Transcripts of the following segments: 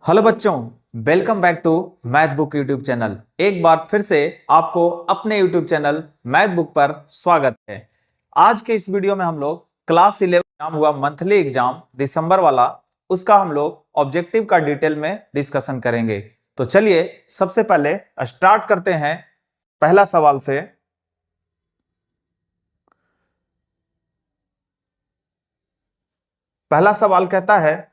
Hello बच्चों, welcome back to math book YouTube channel. एक बार फिर से आपको अपने यूट्यूब चैनल मैथ बुक पर स्वागत है। आज के इस वीडियो में हम लोग क्लास 11 एग्जाम हुआ, मंथली एग्जाम दिसंबर वाला, उसका हम लोग ऑब्जेक्टिव का डिटेल में डिस्कशन करेंगे। तो चलिए सबसे पहले स्टार्ट करते हैं पहला सवाल से। पहला सवाल कहता है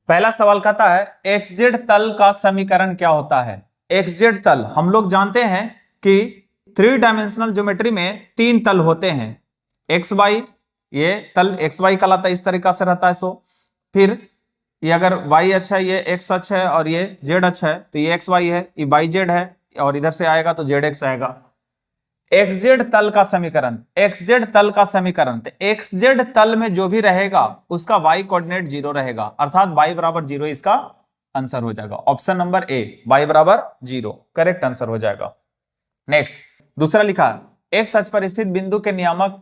पहला सवाल कहता है XZ तल का समीकरण क्या होता है। XZ तल हम लोग जानते हैं कि 3 डायमेंशनल ज्योमेट्री में 3 तल होते हैं। XY, ये तल XY कहलाता है, इस तरीका से रहता है। फिर ये अगर Y अक्ष है, ये X अक्ष है, और ये Z अक्ष है, तो ये XY है, ये YZ है, और इधर से आएगा तो ZX आएगा। XZ तल का समीकरण, XZ तल का समीकरण, तो XZ तल में जो भी रहेगा उसका Y कोऑर्डिनेट 0 रहेगा, अर्थात Y बराबर 0 इसका आंसर हो जाएगा। ऑप्शन नंबर ए, Y बराबर 0 करेक्ट आंसर हो जाएगा। नेक्स्ट दूसरा लिखा, X अक्ष पर स्थित बिंदु के नियामक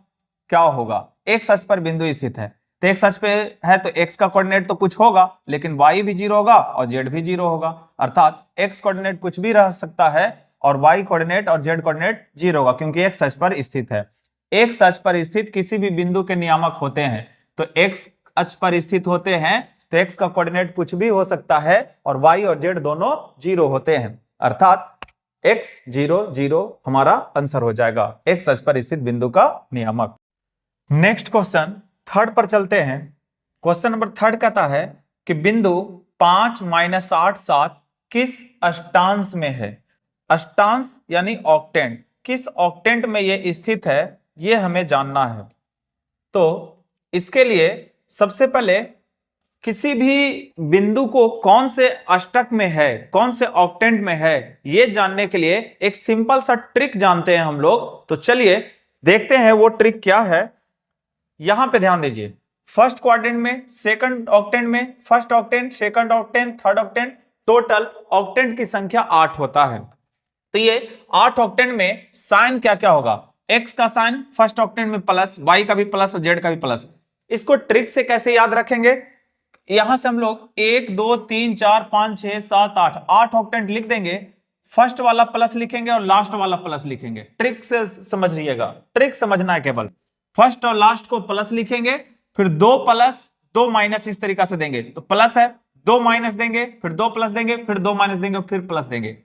क्या होगा। X अक्ष पर बिंदु स्थित है, तो X अक्ष पे है तो X का कोऑर्डिनेट तो कुछ होगा, लेकिन Y भी 0 होगा और Z भी 0 होगा, अर्थात X कोऑर्डिनेट कुछ भी रह सकता है और Y कोऑर्डिनेट और Z कोऑर्डिनेट 0 होगा, क्योंकि X अक्ष पर स्थित है। X अक्ष पर स्थित किसी भी बिंदु के नियामक होते हैं, तो X अक्ष पर स्थित होते हैं तो X का कोऑर्डिनेट कुछ भी हो सकता है और Y और Z दोनों 0 होते हैं, अर्थात X 0 0 हमारा आंसर हो जाएगा, X अक्ष पर स्थित बिंदु का नियामक। नेक्स्ट क्वेश्चन थर्ड पर चलते हैं। क्वेश्चन नंबर थर्ड कहता है कि बिंदु 5 - 8 7 किस अष्टांश में है। अष्टांश यानी ऑक्टेंट, किस ऑक्टेंट में ये स्थित है ये हमें जानना है। तो इसके लिए सबसे पहले किसी भी बिंदु को कौन से अष्टक में है, कौन से ऑक्टेंट में है, ये जानने के लिए एक सिंपल सा ट्रिक जानते हैं हम लोग। तो चलिए देखते हैं वो ट्रिक क्या है। यहां पे ध्यान दीजिए, फर्स्ट क्वाड्रेंट में, सेकंड ऑक्टेंट में, first octant, second octant, third octant, total octant की संख्या 8 होता है। तो ये 8 ऑक्टेंट में साइन क्या क्या होगा, x का साइन फर्स्ट ऑक्टेंट में प्लस, y का भी प्लस और z का भी प्लस। इसको ट्रिक से कैसे याद रखेंगे, यहां से हम लोग 1 2 3 4 5 6 7 8 ऑक्टेंट लिख देंगे, फर्स्ट वाला प्लस लिखेंगे और लास्ट वाला प्लस लिखेंगे। ट्रिक से समझिएगा, ट्रिक समझना है केवल। फर्स्ट और लास्ट को प्लस लिखेंगे, फिर 2 प्लस 2 माइनस इस तरीका से देंगे, तो प्लस है, 2 माइनस देंगे, फिर 2 प्लस देंगे, फिर 2 माइनस देंगे, फिर प्लस देंगे।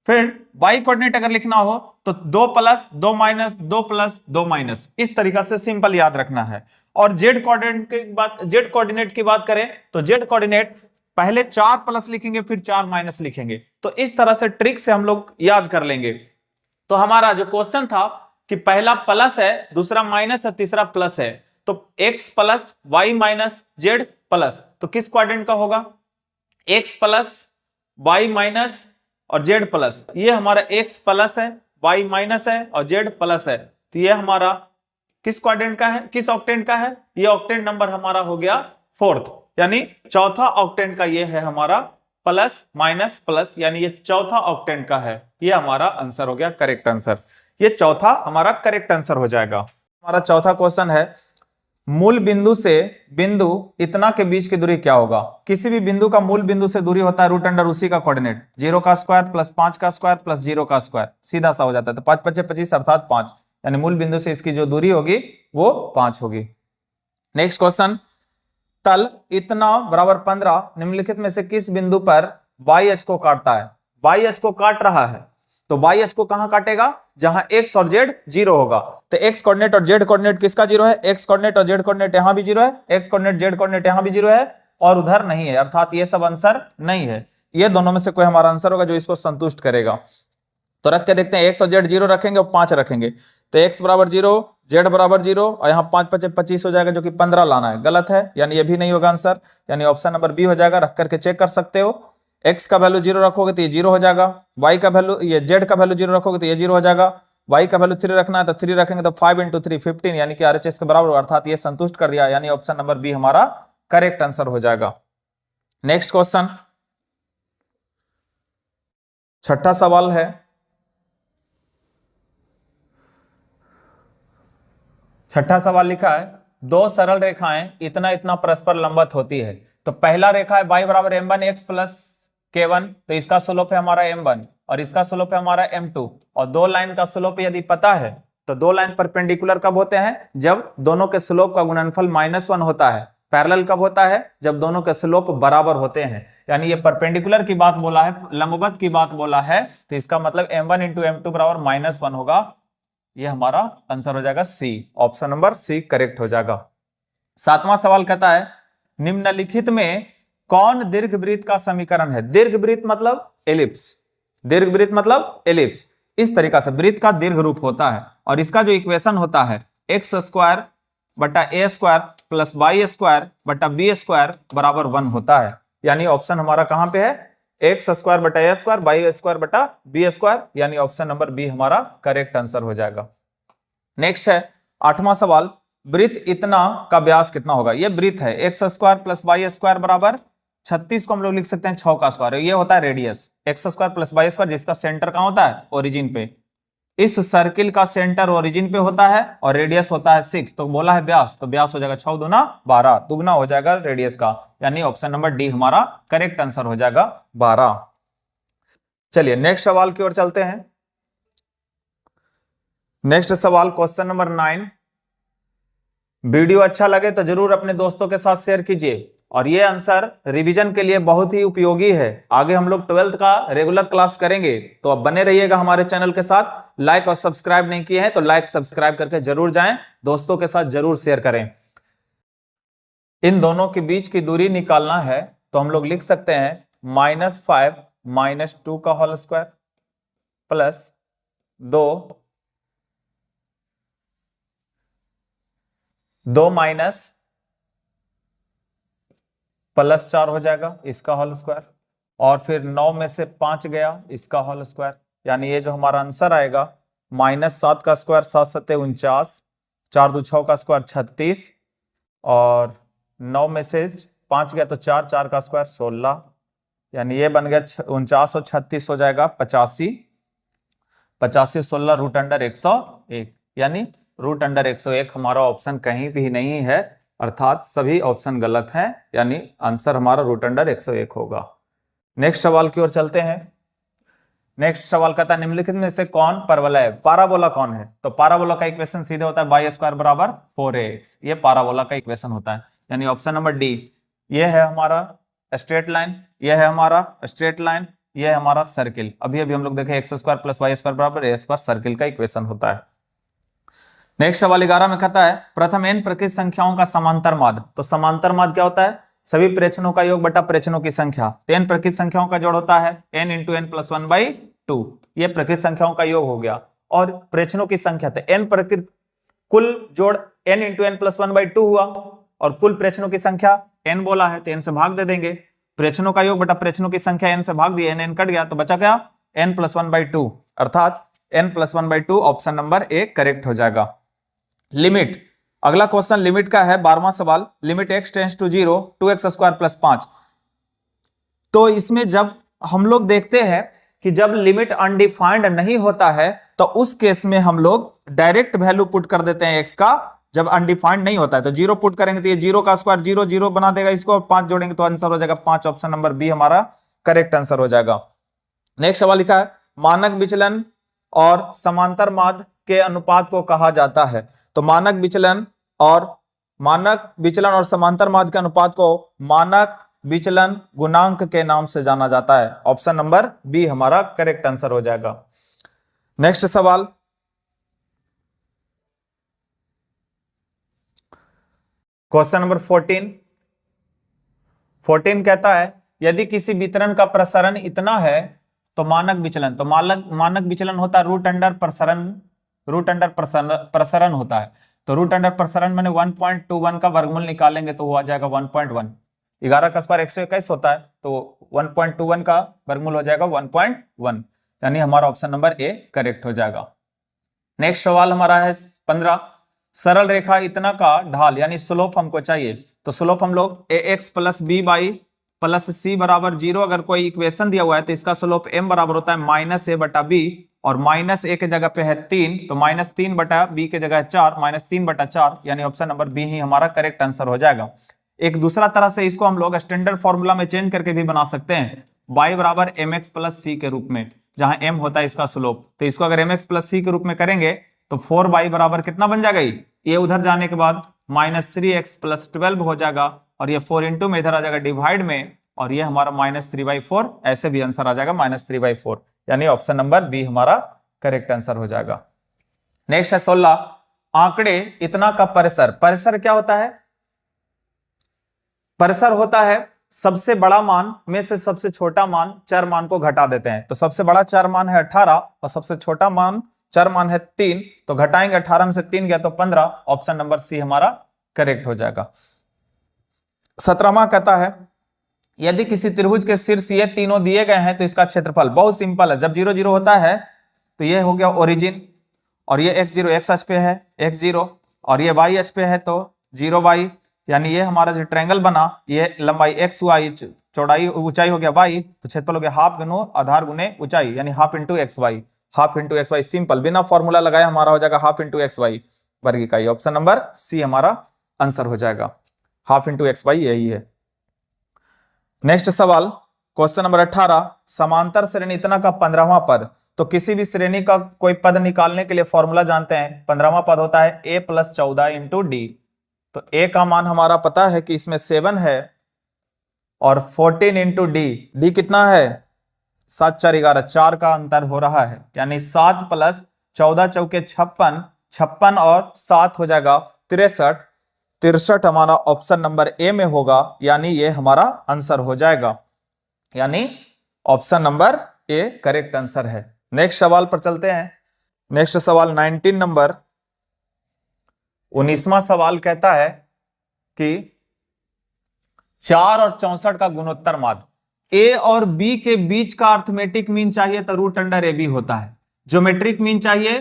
फिर y कोऑर्डिनेट अगर लिखना हो तो 2 प्लस 2 माइनस 2 प्लस 2 माइनस, इस तरीका से सिंपल याद रखना है। और z कोऑर्डिनेट की बात करें तो z कोऑर्डिनेट पहले 4 प्लस लिखेंगे, फिर 4 माइनस लिखेंगे। तो इस तरह से ट्रिक से हम लोग याद कर लेंगे। तो हमारा जो क्वेश्चन था कि पहला प्लस है, दूसरा माइनस है, तीसरा प्लस है, तो x plus y minus z plus, तो किस क्वाड्रेंट का होगा, x प्लस y माइनस और z प्लस। ये हमारा x प्लस है, y माइनस है और z प्लस है, तो ये हमारा किस क्वाड्रेंट का है, किस ऑक्टेंट का है, ये ऑक्टेंट नंबर हमारा हो गया फोर्थ, यानी चौथा ऑक्टेंट का ये है हमारा प्लस माइनस प्लस, यानी ये चौथा ऑक्टेंट का है, ये हमारा आंसर हो गया करेक्ट आंसर। ये चौथा हमारा करेक्ट आंसर हो जाएगा। हमारा चौथा क्वेश्चन है, मूल बिंदु से बिंदु इतना के बीच की दूरी क्या होगा। किसी भी बिंदु का मूल बिंदु से दूरी होता है रूट अंडर उसी का कोऑर्डिनेट, 0 का स्क्वायर प्लस 5 का स्क्वायर प्लस 0 का स्क्वायर, सीधा सा हो जाता है। तो 5 5 25 अर्थात 5, यानी मूल बिंदु से इसकी जो दूरी होगी वो 5 होगी। नेक्स्ट क्वेश्चन, तल इतना बराबर 15 निम्नलिखित में से किस बिंदु पर y अक्ष को काटता है। y अक्ष को काट रहा है, तो y अक्ष को कहां काटेगा, जहां x और z 0 होगा। तो x कोऑर्डिनेट और z कोऑर्डिनेट किसका 0 है, x कोऑर्डिनेट और z कोऑर्डिनेट यहां भी 0 है, x कोऑर्डिनेट z कोऑर्डिनेट यहां भी 0 है और उधर नहीं है, अर्थात ये सब आंसर नहीं है। ये दोनों में से कोई हमारा आंसर होगा जो इसको संतुष्ट करेगा। तो रख के देखते हैं, x और z 0 रखेंगे और 5 रखेंगे, तो x बराबर 0, z बराबर 0 और यहाँ 5 5 25 हो जाएगा, जो कि 15 लाना है, गलत है, यानी ये भी नहीं होगा आंसर, यानी ऑप्शन नंबर बी हो जाएगा। रख करके चेक कर सकते हो, x का वैल्यू 0 रखोगे तो ये 0 हो जाएगा, y का वैल्यू, ये z का वैल्यू 0 रखोगे तो ये 0 हो जाएगा, y का वैल्यू 3 रखना है तो 3 रखेंगे तो 5 × 3 15, यानी कि RHS के बराबर, अर्थात ये संतुष्ट कर दिया, यानी ऑप्शन नंबर बी हमारा करेक्ट आंसर हो जाएगा। नेक्स्ट क्वेश्चन, छठा सवाल है, छठा सवाल लिखा है दो सरल रेखाएं इतना इतना परस्पर लंबवत होती है। तो पहला रेखा है y बराबर m1 x प्लस k1, तो इसका स्लोप है हमारा m1 और इसका स्लोप है हमारा m2। और दो लाइन का स्लोप यदि पता है तो दो लाइन परपेंडिकुलर कब होते हैं, जब दोनों के स्लोप का गुणनफल -1 होता है। पैरेलल कब होता है, जब दोनों के स्लोप बराबर होते हैं। यानी ये परपेंडिकुलर की बात बोला है, लंबवत की बात बोला है, तो इसका मतलब m1 इंटू m2 बराबर -1 होगा। ये हमारा आंसर हो जाएगा सी, ऑप्शन नंबर सी करेक्ट हो जाएगा। सातवां सवाल कहता है निम्नलिखित में कौन दीर्घवृत्त का समीकरण है। दीर्घवृत्त मतलब एलिप्स, दीर्घवृत्त मतलब एलिप्स। इस तरीका से वृत्त का दीर्घ रूप होता है और इसका जो इक्वेशन होता है एक्स स्क्वायर बटा ए स्क्वायर प्लस वाई स्क्वायर बटा बी स्क्वायर बराबर 1 होता है। यानी ऑप्शन हमारा कहां पे है, एक्स स्क्वायर बटा ए स्क्वायर वाई स्क्वायर बटा बी स्क्वायर, यानी ऑप्शन नंबर बी हमारा करेक्ट आंसर हो जाएगा। नेक्स्ट है आठवां सवाल, वृत्त इतना का व्यास कितना होगा। ये वृत्त है X square plus Y square बराबर 36 को हम लोग लिख सकते हैं 6 का स्क्वायर। ये होता है radius X square plus Y square, जिसका सेंटर कहां होता है, ओरिजिन पे। इस सर्किल का सेंटर ओरिजिन पे होता है और रेडियस होता है 6, तो बोला है व्यास, तो व्यास हो जाएगा 6 दूना 12, दुगना हो जाएगा रेडियस का, यानी ऑप्शन नंबर डी हमारा करेक्ट आंसर हो जाएगा 12। चलिए नेक्स्ट सवाल की ओर चलते हैं। नेक्स्ट सवाल क्वेश्चन नंबर 9। वीडियो अच्छा लगे तो जरूर अपने दोस्तों के साथ शेयर कीजिए और ये आंसर रिवीजन के लिए बहुत ही उपयोगी है। आगे हम लोग 12th का रेगुलर क्लास करेंगे, तो अब बने रहिएगा हमारे चैनल के साथ। लाइक और सब्सक्राइब नहीं किए हैं तो लाइक सब्सक्राइब करके जरूर जाएं, दोस्तों के साथ जरूर शेयर करें। इन दोनों के बीच की दूरी निकालना है तो हम लोग लिख सकते हैं -5 -2 का whole square plus 2 minus plus 4 हो जाएगा इसका होल स्क्वायर, और फिर 9 में से 5 गया इसका होल स्क्वायर। यानी ये जो हमारा आंसर आएगा -7 का स्क्वायर 7 7 49, 4 2 6 का स्क्वायर 36, और 9 में से 5 गया तो 4 4 का स्क्वायर 16, यानी ये बन गया 49 और 36 हो जाएगा 85, 85 16 रूट अंडर 101, यानी रूट अंडर 101 हमारा ऑप्शन कहीं भी नहीं है, अर्थात सभी ऑप्शन गलत हैं, यानी आंसर हमारा रूट अंडर 101 होगा। नेक्स्ट सवाल की ओर चलते हैं। नेक्स्ट सवाल कहता है निम्नलिखित में से कौन परवलय है। पाराबोला कौन है, तो पाराबोला का इक्वेशन सीधे होता है वाई स्क्वायर बराबर 4ax, ये पाराबोला का इक्वेशन होता है, यानी ऑप्शन नंबर डी। ये है हमारा स्ट्रेट लाइन, ये है हमारा स्ट्रेट लाइन, ये है हमारा सर्किल। अभी अभी हम लोग देखे X square plus Y square बराबर ए स्क्वायर, सर्किल का इक्वेशन होता है। नेक्स्ट सवाल 11 में कहता है प्रथम n प्रकृत संख्याओं का समांतर माध्य। तो समांतर माध्य क्या होता है, सभी प्रेक्षणों का योग बटा प्रेक्षणों की संख्या। तो n प्रकृत संख्याओं का जोड़ होता है n इंटू n प्लस 1/2, ये प्रकृत संख्याओं का योग हो गया। और प्रेक्षणों की संख्या, तो n प्रकृत कुल जोड़ n इंटू n प्लस 1/2 हुआ, और कुल प्रेक्षणों की संख्या n बोला है तो n से भाग दे देंगे। प्रेक्षणों का योग बटा प्रेक्षणों की संख्या n से भाग दिया, n कट गया तो बचा क्या n प्लस 1/2, अर्थात n plus 1/2 option number A correct हो जाएगा। लिमिट, अगला क्वेश्चन लिमिट का है 12वां सवाल, limit x tends to 0 2x square plus 5। तो इसमें जब हम लोग देखते हैं कि जब लिमिट अनडिफाइंड नहीं होता है तो उस केस में हम लोग डायरेक्ट वैल्यू पुट कर देते हैं x का। जब अनडिफाइंड नहीं होता है तो 0 पुट करेंगे तो ये 0 का स्क्वायर 0 0 बना देगा इसको, 5 जोड़ेंगे तो आंसर हो जाएगा 5, ऑप्शन नंबर बी हमारा करेक्ट आंसर हो जाएगा। नेक्स्ट सवाल लिखा है मानक विचलन और समांतर माध्य के अनुपात को कहा जाता है। तो मानक विचलन और समांतर माध्य के अनुपात को मानक विचलन गुणांक के नाम से जाना जाता है, ऑप्शन नंबर बी हमारा करेक्ट आंसर हो जाएगा। नेक्स्ट सवाल क्वेश्चन नंबर 14 कहता है यदि किसी वितरण का प्रसरण इतना है तो मानक विचलन, तो मानक विचलन होता है रूट अंडर प्रसरण होता है। तो रूट अंडर प्रसरण मैंने 1.21 का वर्गमूल निकालेंगे तो वो आ जाएगा 1.1। 11 का स्क्वायर 121 होता है तो 1.21 का वर्गमूल हो जाएगा 1.1, यानी हमारा ऑप्शन नंबर ए करेक्ट हो जाएगा। नेक्स्ट सवाल हमारा है 15, सरल रेखा इतना का ढाल यानी स्लोप हमको चाहिए। तो स्लोप हम लोग ax plus b by plus c बराबर 0 अगर कोई इक्वेशन दिया हुआ है तो इसका स्लोप m बराबर होता है माइनस ए बटा बी, और माइनस ए के जगह पे है 3 तो माइनस 3 बटा बी के जगह है 4, माइनस 3 बटा 4, यानी ऑप्शन नंबर बी ही हमारा करेक्ट आंसर हो जाएगा। एक दूसरा तरह से इसको हम लोग स्टैंडर्ड फॉर्मूला में चेंज करके भी बना सकते हैं, y बराबर एम एक्स प्लस सी के रूप में, जहां m होता है इसका स्लोप, तो इसको अगर एम एक्स प्लस सी के रूप में करेंगे तो 4y बराबर कितना बन जाएगा, ये उधर जाने के बाद माइनस 3x प्लस 12 हो जाएगा, और ये 4 इंटू में इधर आ जाएगा डिवाइड में, और ये हमारा माइनस 3/4, ऐसे भी आंसर आ जाएगा माइनस 3/4, यानी ऑप्शन नंबर बी हमारा करेक्ट आंसर हो जाएगा। नेक्स्ट है 16, आंकड़े इतना का परिसर। परिसर क्या होता है, परिसर होता है सबसे बड़ा मान में से सबसे छोटा मान चर मान को घटा देते हैं। तो सबसे बड़ा चर मान है 18 और सबसे छोटा मान चर मान है 3, तो घटाएंगे 18 में से 3 गया तो 15, ऑप्शन नंबर सी हमारा करेक्ट हो जाएगा। 17वां कहता है यदि किसी त्रिभुज के शीर्ष ये तीनों दिए गए हैं तो इसका क्षेत्रफल। बहुत सिंपल है, जब 0 0 होता है तो ये हो गया ओरिजिन, और ये x0 x अक्ष पे है x0, और ये y अक्ष पे है तो 0y, यानी ये हमारा जो ट्रायंगल बना, ये लंबाई x y, चौड़ाई ऊंचाई हो गया y, तो क्षेत्रफल हो गया हाफ गुनो आधार गुने ऊंचाई, यानी half into X Y, half into X Y. Simple, बिना फॉर्मूला लगाए हमारा हो जाएगा हाफ इंटू एक्स वाई वर्ग इकाई। ऑप्शन नंबर सी हमारा आंसर हो जाएगा, हाफ इंटू एक्स वाई यही है। नेक्स्ट सवाल क्वेश्चन नंबर 18, समांतर श्रेणी इतना का 15वां पद। तो किसी भी श्रेणी का कोई पद निकालने के लिए फॉर्मूला जानते हैं, 15वां पद होता है a प्लस 14 इंटू डी। तो a का मान हमारा पता है कि इसमें 7 है, और 14 इंटू डी कितना है 7 4 11, 4 का अंतर हो रहा है, यानी 7 प्लस 14 चौके 56, 56 और 7 हो जाएगा 63, 63 हमारा ऑप्शन नंबर ए में होगा, यानी ये हमारा आंसर हो जाएगा, यानी option number A correct answer है। नेक्स्ट सवाल पर चलते हैं। नेक्स्ट सवाल 19 नंबर 19वां सवाल कहता है कि 4 और 64 का गुणोत्तर माध्य। ए और बी के बीच का अर्थमेटिक मीन चाहिए तो रूट अंडर ए बी होता है, ज्योमेट्रिक मीन चाहिए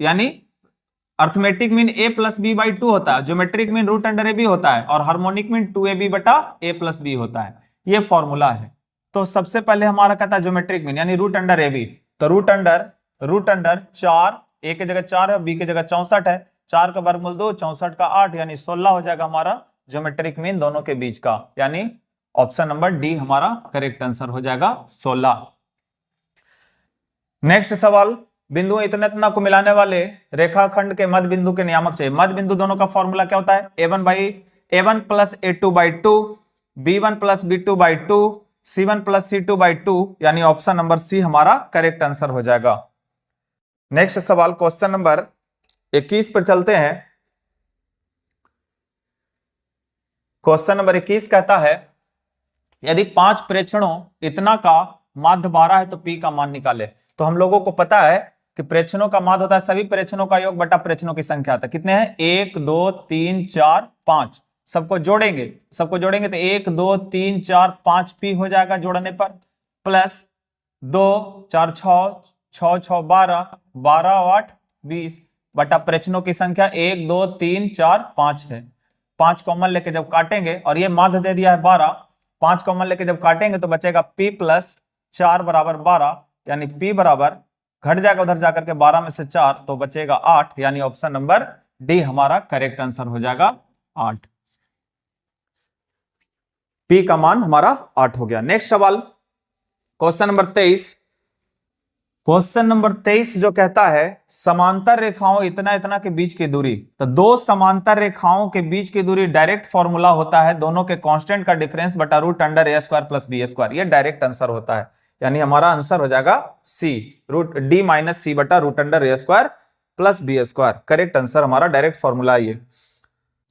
यानी arithmetic mean a plus B by 2 होता है, geometric mean root under A B होता है, और हार्मोनिक मीन 2ab बटा a प्लस बी होता है। ये फॉर्मूला है। तो सबसे पहले हमारा कहता है ज्योमेट्रिक मीन यानी रूट अंडर ए बी, तो रूट अंडर 4, a की जगह 4 है, b की जगह 64 है, 4 का वर्गमूल 2, 64 का 8, यानी 16 हो जाएगा हमारा ज्योमेट्रिक मीन दोनों के बीच का, यानी ऑप्शन नंबर डी हमारा करेक्ट आंसर हो जाएगा 16। नेक्स्ट सवाल, बिंदु इतना इतना को मिलाने वाले रेखाखंड के मध्य बिंदु के नियामक चाहिए। मध्य बिंदु दोनों का फॉर्मूला क्या होता है, a1 plus a2 by 2, b1 plus b2 by 2, c1 plus c2 by 2, यानी ऑप्शन नंबर सी हमारा करेक्ट आंसर हो जाएगा। नेक्स्ट सवाल क्वेश्चन नंबर 21 पर चलते हैं। क्वेश्चन नंबर 21 कहता है यदि 5 प्रेक्षणों इतना का माध्य 12 है तो p का मान निकाले। तो हम लोगों को पता है कि प्रेक्षणों का माध्य होता है सभी प्रेक्षणों का योग बटा प्रेक्षणों की संख्या। था कितने हैं, 1 2 3 4 5, सबको जोड़ेंगे तो 1 2 3 4 5 p हो जाएगा जोड़ने पर, प्लस 2 4 6 6 6 12 12 8 20 बटा प्रेक्षणों की संख्या 1 2 3 4 5 है। 5 कॉमन लेके जब काटेंगे, और ये माध्य दे दिया है 12, 5 कॉमन लेके जब काटेंगे तो बचेगा p प्लस 4 बराबर 12, यानी p बराबर घट जाएगा उधर जाकर के 12 में से 4 तो बचेगा 8, यानी ऑप्शन नंबर डी हमारा करेक्ट आंसर हो जाएगा 8। p का मान हमारा 8 हो गया। नेक्स्ट सवाल क्वेश्चन नंबर 23। क्वेश्चन नंबर 23 जो कहता है समांतर रेखाओं इतना इतना के बीच की दूरी। तो दो समांतर रेखाओं के बीच की दूरी डायरेक्ट फॉर्मूला होता है दोनों के कांस्टेंट का डिफरेंस बटा root under a square plus b square, ये डायरेक्ट आंसर होता है, यानी हमारा आंसर हो जाएगा c, root d minus c बटा root under a square plus b square, correct answer हमारा डायरेक्ट फॉर्मूला ये।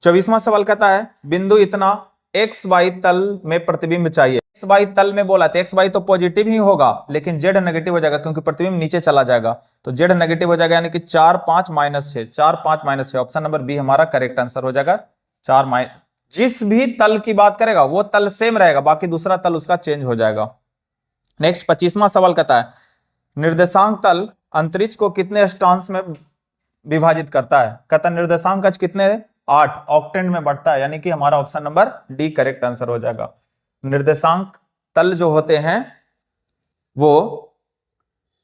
24वां सवाल कहता है बिंदु इतना एक्स वाई तल में प्रतिबिंब चाहिए। एक्स वाई तल में बोला तो एक्स वाई तो पॉजिटिव ही होगा, लेकिन जेड नेगेटिव हो जाएगा क्योंकि प्रतिबिंब नीचे चला जाएगा, तो जेड नेगेटिव हो जाएगा, यानी कि 4 5 minus 6, 4 5 minus 6, option number B हमारा करेक्ट आंसर हो जाएगा 4 माइनस। जिस भी तल की बात करेगा वो तल सेम रहेगा, बाकी दूसरा तल उसका चेंज हो जाएगा। नेक्स्ट 25वां सवाल कहता है निर्देशांक तल अंतरिक्ष को कितने अष्टांश में विभाजित करता है। कहता है निर्देशांक अक्ष कितने 8 ऑक्टेंट में बढ़ता है, यानी कि हमारा option number D correct answer हो जाएगा। निर्देशांक तल जो होते हैं वो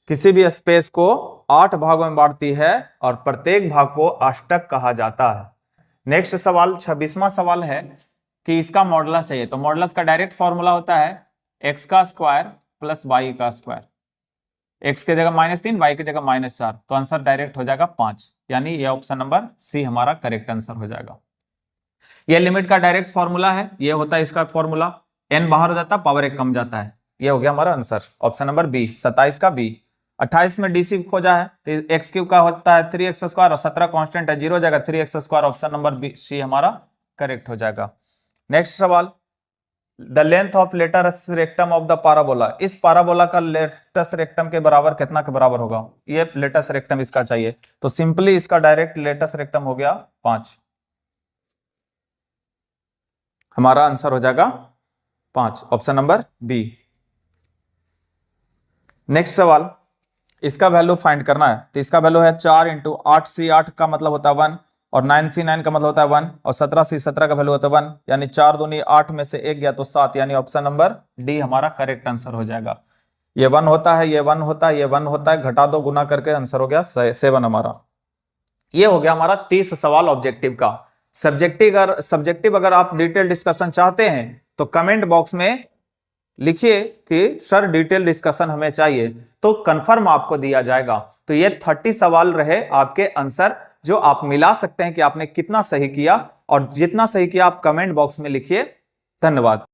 किसी भी स्पेस को 8 भागों में बांटती है और प्रत्येक भाग को अष्टक कहा जाता है। नेक्स्ट सवाल 26वां सवाल है कि इसका मॉडुलस चाहिए। तो मॉडुलस का डायरेक्ट फॉर्मूला होता है x का स्क्वायर प्लस y का स्क्वायर। x के जगह -3, y की जगह -4, तो आंसर डायरेक्ट हो जाएगा 5, यानी ये ऑप्शन नंबर सी हमारा करेक्ट आंसर हो जाएगा। ये लिमिट का डायरेक्ट फॉर्मूला है, ये होता है इसका फॉर्मूला, n बाहर हो जाता है, पावर 1 कम जाता है। ये हो गया हमारा आंसर, ऑप्शन नंबर बी, 27 का बी। 28 में डीसी खोजा है तो एक्स क्यूब का होता है 3x स्क्वायर और 17 कांस्टेंट है, 0 हो जाएगा, 3x square, option number B C हमारा करेक्ट हो जाएगा। नेक्स्ट सवाल, the length of latus rectum of the parabola, इस पाराबोला का लेटस रेक्टम के बराबर कितना के बराबर होगा? ये लेटस रेक्टम इसका चाहिए, तो सिंपली इसका डायरेक्ट लेटस रेक्टम हो गया 5, हमारा आंसर हो जाएगा 5, ऑप्शन नंबर बी। नेक्स्ट सवाल, इसका वैल्यू फाइंड करना है, तो इसका वैल्यू है 4 इंटू 8c8 का मतलब होता है 1 और 9c9 का मतलब होता है 1 और 17c17 का वैल्यू होता है 1, यानी 4 दूनी 8 में से 1 गया तो 7, यानी ऑप्शन नंबर डी हमारा करेक्ट आंसर हो जाएगा। ये 1 होता है, ये 1 होता है, ये 1 होता है, घटा दो, गुना करके आंसर हो गया 7 हमारा। ये हो गया हमारा 30 सवाल ऑब्जेक्टिव का। सब्जेक्टिव अगर आप डिटेल डिस्कशन चाहते हैं तो कमेंट बॉक्स में लिखिए कि सर डिटेल डिस्कशन हमें चाहिए, तो कंफर्म आपको दिया जाएगा। तो ये 30 सवाल रहे आपके आंसर, जो आप मिला सकते हैं कि आपने कितना सही किया, और जितना सही किया आप कमेंट बॉक्स में लिखिए। धन्यवाद।